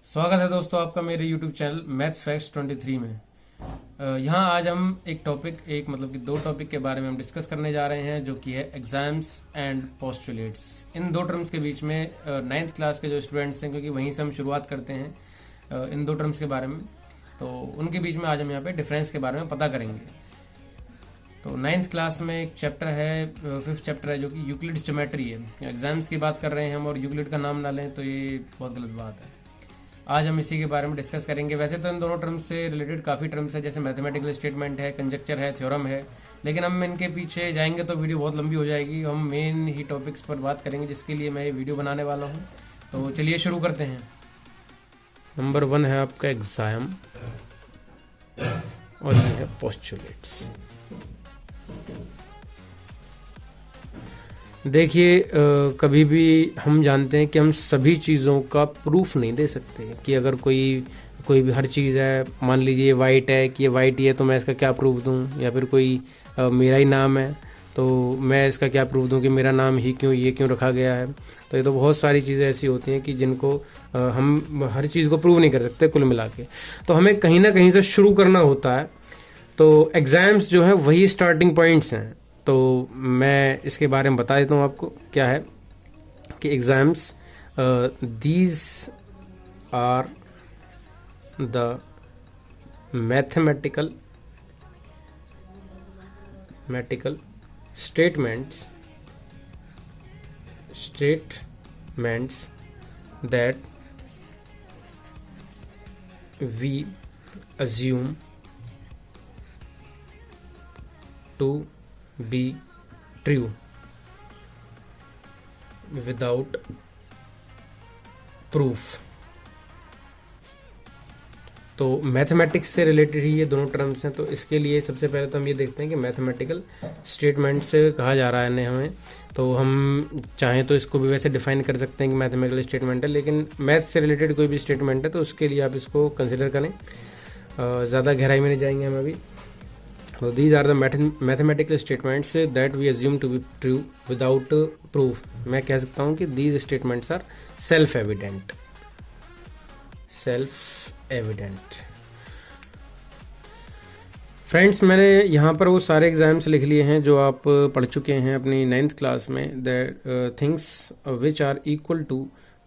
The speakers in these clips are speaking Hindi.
स्वागत है दोस्तों आपका मेरे YouTube चैनल मैथ्स फैक्ट्स 23 में। यहाँ आज हम एक मतलब कि दो टॉपिक के बारे में हम डिस्कस करने जा रहे हैं, जो कि है एग्जाम्स एंड पोस्टुलेट्स। इन दो टर्म्स के बीच में नाइन्थ क्लास के जो स्टूडेंट्स हैं, क्योंकि वहीं से हम शुरुआत करते हैं इन दो टर्म्स के बारे में, तो उनके बीच में आज हम यहाँ पे डिफरेंस के बारे में पता करेंगे। तो नाइन्थ क्लास में एक चैप्टर है, फिफ्थ चैप्टर है, जो कि यूक्लिड्स ज्योमेट्री है। एग्जाम्स की बात कर रहे हैं हम और यूक्लिड का नाम ना लें तो ये बहुत गलत बात है। आज हम इसी के बारे में डिस्कस करेंगे। वैसे तो इन दोनों टर्म्स से रिलेटेड काफ़ी टर्म्स है, जैसे मैथमेटिकल स्टेटमेंट है, कंजक्चर है, थ्योरम है, लेकिन हम इनके पीछे जाएंगे तो वीडियो बहुत लंबी हो जाएगी। हम मेन ही टॉपिक्स पर बात करेंगे, जिसके लिए मैं ये वीडियो बनाने वाला हूँ। तो चलिए शुरू करते हैं। नंबर 1 है आपका एग्जाम और ये है पोस्टुलेट्स। देखिए, कभी भी हम जानते हैं कि हम सभी चीज़ों का प्रूफ नहीं दे सकते कि अगर कोई भी हर चीज़ है, मान लीजिए ये वाइट है कि ये वाइट ही है तो मैं इसका क्या प्रूफ दूं, या फिर कोई मेरा ही नाम है तो मैं इसका क्या प्रूफ दूं कि मेरा नाम ही ये क्यों रखा गया है। तो ये तो बहुत सारी चीज़ें ऐसी होती हैं कि जिनको हम हर चीज़ को प्रूव नहीं कर सकते कुल मिला के। तो हमें कहीं ना कहीं से शुरू करना होता है। तो एग्ज़ाम्स जो है वही स्टार्टिंग पॉइंट्स हैं। तो मैं इसके बारे में बता देता हूँ आपको क्या है कि axioms, these are the mathematical statements that we assume to be true without proof। तो मैथमेटिक्स से रिलेटेड ही ये दोनों टर्म्स हैं। तो इसके लिए सबसे पहले तो हम ये देखते हैं कि मैथमेटिकल स्टेटमेंट्स कहा जा रहा है ने हमें। तो हम चाहें तो इसको भी वैसे डिफाइन कर सकते हैं कि मैथमेटिकल स्टेटमेंट है, लेकिन मैथ से रिलेटेड कोई भी स्टेटमेंट है तो उसके लिए आप इसको कंसिडर करें। ज़्यादा गहराई में नहीं जाएंगे हम अभी। So these are the mathematical statements that we assume to be true without proof। मैं कह सकता हूँ कि these statements are self-evident। Friends, मैंने यहाँ पर वो सारे एग्जाम्स लिख लिए हैं जो आप पढ़ चुके हैं अपनी 9th क्लास में। The things which are equal to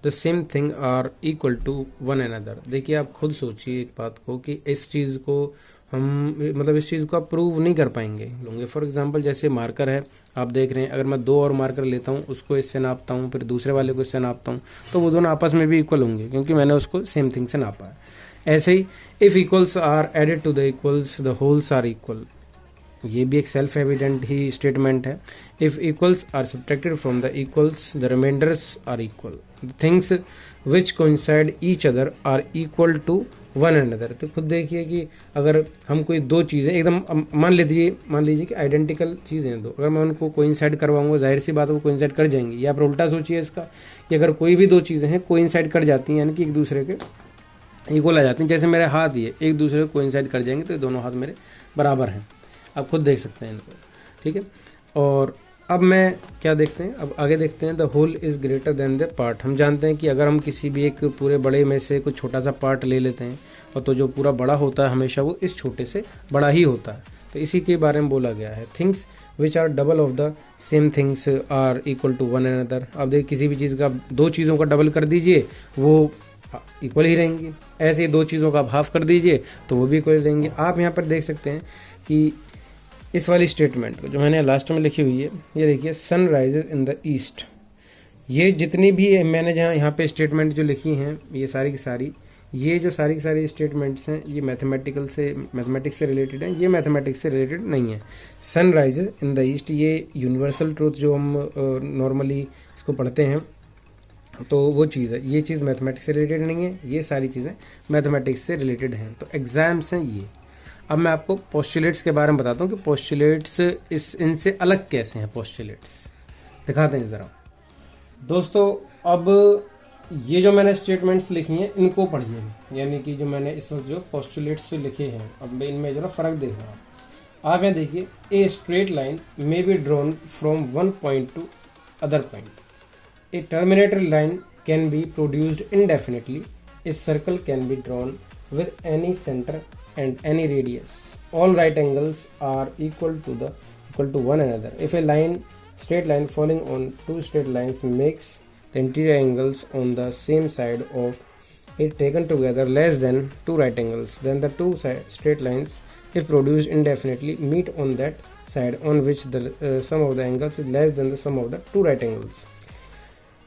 the same thing are equal to one another. देखिए, आप खुद सोचिए एक बात को कि इस चीज़ को हम मतलब इस चीज़ को आप प्रूव नहीं कर पाएंगे। फॉर एग्जांपल जैसे मार्कर है, आप देख रहे हैं, अगर मैं 2 और मार्कर लेता हूँ, उसको इससे नापता हूँ, फिर दूसरे वाले को इससे नापता हूँ, तो वो दोनों आपस में भी इक्वल होंगे क्योंकि मैंने उसको सेम थिंग से नापा है। ऐसे ही if equals are added to the equals the wholes are equal, ये भी एक सेल्फ एविडेंट ही स्टेटमेंट है। If equals are subtracted from the equals the remainders are equal. Things which coincide each other are equal to one another. तो खुद देखिए कि अगर हम कोई दो चीज़ें एकदम मान लीजिए कि आइडेंटिकल चीज़ें दो, अगर मैं उनको कोइंसाइड करवाऊंगा, जाहिर सी बात है वो कोइंसाइड कर जाएंगी। या फिर उल्टा सोचिए इसका कि अगर कोई भी दो चीज़ें हैं कोइंसाइड कर जाती हैं, यानी कि एक दूसरे के इक्वल आ जाती हैं, जैसे मेरे हाथ ये एक दूसरे को कोइंसाइड कर जाएंगे तो दोनों हाथ मेरे बराबर हैं। आप खुद देख सकते हैं इनको, ठीक है। और अब मैं क्या देखते हैं, अब आगे देखते हैं the whole is greater than the part. हम जानते हैं कि अगर हम किसी भी एक पूरे बड़े में से कुछ छोटा सा पार्ट ले लेते हैं, और तो जो पूरा बड़ा होता है हमेशा वो इस छोटे से बड़ा ही होता है। तो इसी के बारे में बोला गया है। Things which are double of the same things are equal to one another. अब देखिए, किसी भी चीज़ का दो चीज़ों का डबल कर दीजिए वो इक्वल ही रहेंगी। ऐसे ही दो चीज़ों का हाफ कर दीजिए तो वो भी इक्वल रहेंगे। आप यहाँ पर देख सकते हैं कि इस वाली स्टेटमेंट को जो मैंने लास्ट में लिखी हुई है, ये देखिए, sun rises in the east. ये जितनी भी मैंने यहाँ पे स्टेटमेंट जो लिखी हैं, ये सारी की सारी स्टेटमेंट्स हैं, ये मैथमेटिक्स से रिलेटेड हैं। ये मैथमेटिक्स से रिलेटेड नहीं है। Sun rises in the east, ये यूनिवर्सल ट्रूथ जो हम नॉर्मली इसको पढ़ते हैं, तो वो चीज़ है। ये चीज़ मैथमेटिक्स से रिलेटेड नहीं है, ये सारी चीज़ें मैथमेटिक्स से रिलेटेड हैं। तो एग्जाम्स हैं ये। अब मैं आपको पोस्टुलेट्स के बारे में बताता हूँ कि पोस्टुलेट्स इनसे अलग कैसे हैं। पोस्टुलेट्स दिखाते हैं ज़रा दोस्तों। अब ये जो मैंने स्टेटमेंट्स लिखी हैं इनको पढ़िए, यानी कि जो मैंने इस वक्त जो पोस्टुलेट्स लिखे हैं, अब इनमें जरा फ़र्क देखना आप यहाँ देखिए। A straight line may be drawn from one point two other point. A terminated line can be produced indefinitely a circle can be drawn with any center and any radius. All right angles are equal to one another. If a straight line falling on two straight lines makes the interior angles on the same side of it taken together less than two right angles, then the two straight lines, if produced indefinitely, meet on that side on which the sum of the angles is less than the sum of the two right angles.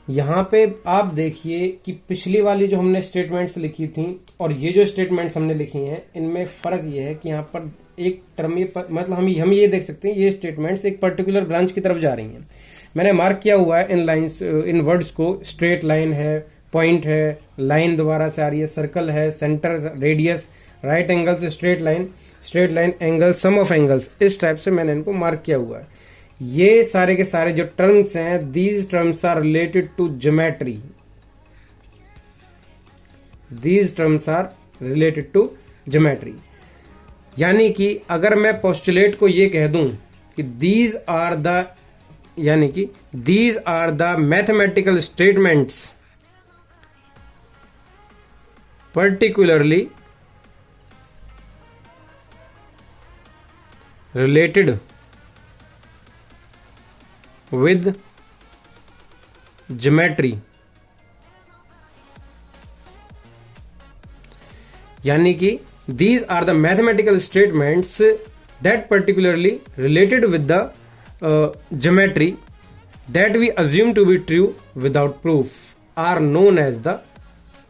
यहाँ पे आप देखिए कि पिछली वाली जो हमने स्टेटमेंट्स लिखी थी और ये जो स्टेटमेंट्स हमने लिखी हैं, इनमें फर्क ये है कि यहाँ पर एक टर्म मतलब हम ये देख सकते हैं ये स्टेटमेंट्स एक पर्टिकुलर ब्रांच की तरफ जा रही हैं. मैंने मार्क किया हुआ है इन लाइंस, इन वर्ड्स को. स्ट्रेट लाइन है, पॉइंट है, लाइन दोबारा से आ रही है, सर्कल है, centre, radius, right angles, straight line, angle, sum of angles, इस टाइप से मैंने इनको मार्क किया हुआ है. ये सारे के सारे जो टर्म्स हैं, these terms are related to geometry. These terms are related to geometry. यानी कि अगर मैं पोस्टुलेट को ये कह दूं कि these are the mathematical statements particularly related with geometry, यानी कि these are the mathematical statements that particularly related with the geometry that we assume to be true without proof are known as the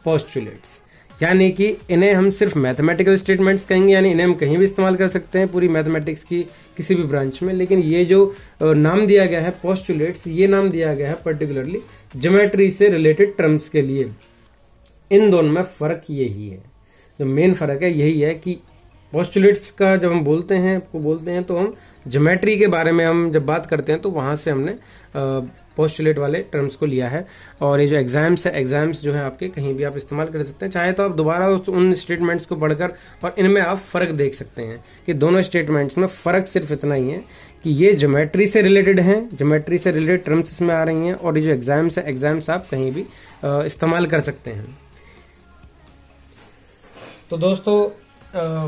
postulates. यानी कि इन्हें हम सिर्फ मैथमेटिकल स्टेटमेंट्स कहेंगे, यानी इन्हें हम कहीं भी इस्तेमाल कर सकते हैं पूरी मैथमेटिक्स की किसी भी ब्रांच में. लेकिन ये जो नाम दिया गया है पोस्टुलेट्स, ये नाम दिया गया है पर्टिकुलरली ज्योमेट्री से रिलेटेड टर्म्स के लिए. इन दोनों में फर्क यही है, जो मेन फर्क है यही है कि पोस्टुलेट्स का जब हम बोलते हैं तो हम ज्योमेट्री के बारे में हम जब बात करते हैं तो वहां से हमने पोस्टुलेट वाले टर्म्स को लिया है. और ये जो एग्जाम्स जो है आपके कहीं भी आप इस्तेमाल कर सकते हैं. चाहे तो आप दोबारा उन स्टेटमेंट्स को पढ़कर और इनमें आप फर्क देख सकते हैं कि दोनों स्टेटमेंट्स में फर्क सिर्फ इतना ही है कि ये ज्योमेट्री से रिलेटेड हैं, ज्योमेट्री से रिलेटेड टर्म्स इसमें आ रही हैं, और ये जो एग्जाम्स आप कहीं भी इस्तेमाल कर सकते हैं. तो दोस्तों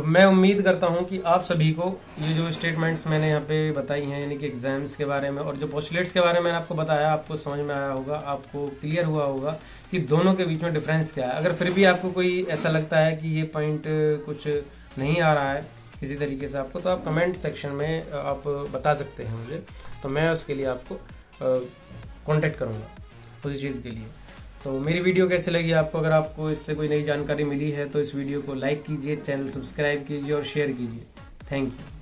मैं उम्मीद करता हूं कि आप सभी को ये जो स्टेटमेंट्स मैंने यहाँ पे बताई हैं, यानी कि एग्जाम्स के बारे में और जो पोस्टुलेट्स के बारे में मैंने आपको बताया, आपको समझ में आया होगा, आपको क्लियर हुआ होगा कि दोनों के बीच में डिफरेंस क्या है. अगर फिर भी आपको कोई ऐसा लगता है कि ये पॉइंट कुछ नहीं आ रहा है किसी तरीके से आपको, तो आप कमेंट सेक्शन में आप बता सकते हैं मुझे, तो मैं उसके लिए आपको कॉन्टेक्ट करूँगा उसी चीज़ के लिए. तो मेरी वीडियो कैसे लगी आपको? अगर आपको इससे कोई नई जानकारी मिली है तो इस वीडियो को लाइक कीजिए, चैनल सब्सक्राइब कीजिए और शेयर कीजिए. Thank you.